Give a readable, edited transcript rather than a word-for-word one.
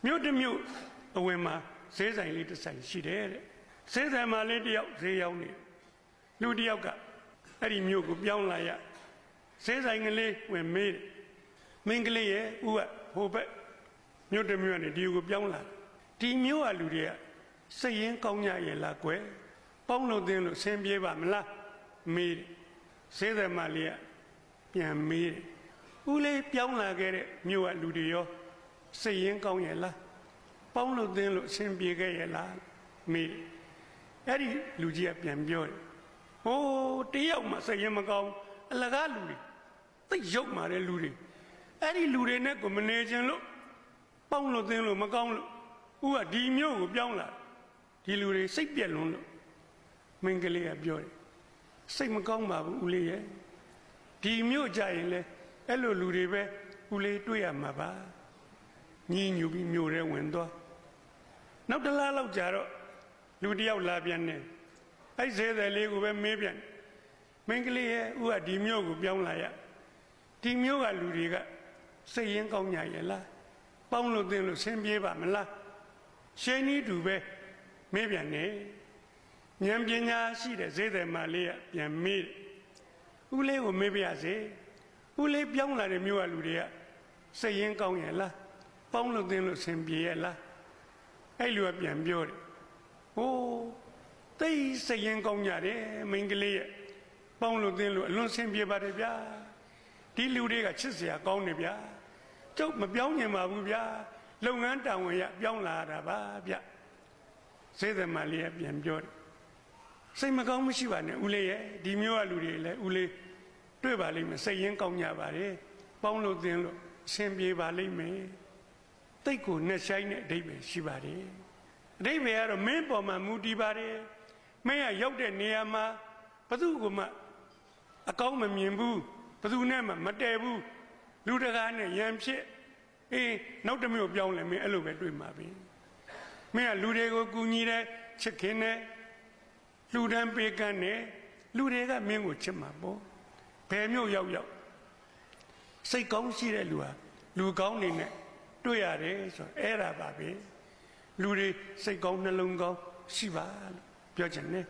မြို့တစ်မြို့အဝင်မှာဈေးဆိုင်လေးတစ်ဆိုင်ရှိတယ်တဲ့ဈေးဆိုင်မှာလေးတယောက်ဈေးရောက်နေလူတယောက်ကအဲ့ဒီမြို့ကိုပြောင်းလာရဈေးဆိုင်ကလေးဝင်မေးတယ်မင်းကလေးရဲ့ဦးကဟိုဘက်မြို့တစ်မြို့ကနေဒီကိုပြောင်းလာဒီမြို့ကလူတွေကစိတ်ရင်းကောင်းကြရဲ့လားကွယ်ပေါင်းလို့တင်းလို့ဆင်းပြေးပါမလားမေးတယ်ဈေးဆိုင်မှာလေးကပြန်မေးတယ်ဦးလေးပြောင်းလာခဲ့တဲ့မြို့ကလူတွေရောစိတ်ရင်းကောင်းရဲ့လားပေါင်းလို့တင်းလို့ဆင်းပြေးခဲ့ရဲ့လားမေးတယ်အဲ့ဒီလူကြီးကပြန်ပြောတယ်ဟိုးတယောက်မှစိတ်ရင်းမကောင်းအလကားလူတွေသိရုပ်မာတဲ့လူတွေအဲ့ဒီလူတွေနဲ့ကိုမနေခြင်းလို့ပေါင်းလို့တင်းလို့မကောင်းလို့ဦးကဒီမျိုးကိုပြောင်းလာဒီလူတွေစိတ်ပြက်လွန်းလို့မင်းကလေးကပြောတယ်စိတ်မကောင်းပါဘူးဦးလေးရဲ့ဒီမျိုးကြရင်လဲအဲ့လိုလူတွေပဲဦးလေးတွေ့ရမှာပါညီညူပြီးမျိုးထဲဝင်သွားနောက်တစ်လားလောက်ကြာတော့လူတယောက်လာပြန်တယ်အဲ့ဈေးတယ်လေးကိုပဲမေးပြန်မင်းကလေးရဲ့ဦးကဒီမျိုးကိုပြောင်းလာရဒီမျိုးကလူတွေကစိတ်ရင်းကောင်းကြရဲ့လားပေါင်းလို့တင်းလို့ဆင်းပြေးပါမလားရှင်းဤတူပဲမေးပြန်နေဉာဏ်ပညာရှိတဲ့ဈေးတယ်မလေးကပြန်မေးဦးလေးကိုမေးပြရစေဦးလေးပြောင်းလာတဲ့မျိုးကလူတွေကစိတ်ရင်းကောင်းရဲ့လားပေါင်းလို့တင်းလို့ဆင်းပြေးရဲ့လားအဲ့လူကပြန်ပြောတယ်ဟိုးသိစိတ်ရင်းကောင်းကြတယ်မင်းကလေးရဲ့ပေါင်းလို့တင်းလို့အလွန်ဆင်းပြေးပါတယ်ဗျာဒီလူတွေကချစ်စရာကောင်းနေဗျာကျုပ်မပြောင်းညင်ပါဘူးဗျာလုပ်ငန်းတာဝန်ရပြောင်းလာတာပါဗျဈေးတယ်မလေးကပြန်ပြောတယ်စိတ်မကောင်းမရှိပါနဲ့ဦးလေးရဲ့ဒီမျိုးကလူတွေလည်းဦးလေးတွေ့ပါလိမ့်မယ်စိတ်ရင်းကောင်းကြပါတယ်ပေါင်းလို့သင်လို့အဆင်ပြေပါလိမ့်မယ်တိတ်ကိုနဲ့ဆိုင်တဲ့အဓိပ္ပာယ်ရှိပါတယ်အဓိပ္ပာယ်ကတော့မင်းပေါ်မှာမူတည်ပါတယ်မင်းကရောက်တဲ့နေရာမှာဘသူကမှအကောင်းမမြင်ဘူးဘသူနဲ့မှမတည့်ဘူးလူတကာနဲ့ရံဖြစ်အေးနောက်တစ်မျိုးပြောင်းလဲမင်းအဲ့လိုပဲတွေ့မှာပဲမင်းကလူတွေကိုကူညီတဲ့ချစ်ခင်တဲ့လူတန်းပေးကမ်းတဲ့လူတွေကမင်းကိုချစ်မှာပေါ့ဘယ်မျိုးရောက်ရောက်စိတ်ကောင်းရှိတဲ့လူဟာလူကောင်းနေနဲ့တွေ့ရတယ်ဆိုတော့အဲ့ဒါပါပဲလူတွေစိတ်ကောင်းနှလုံးကောင်းရှိပါလို့ပြောချင်တယ်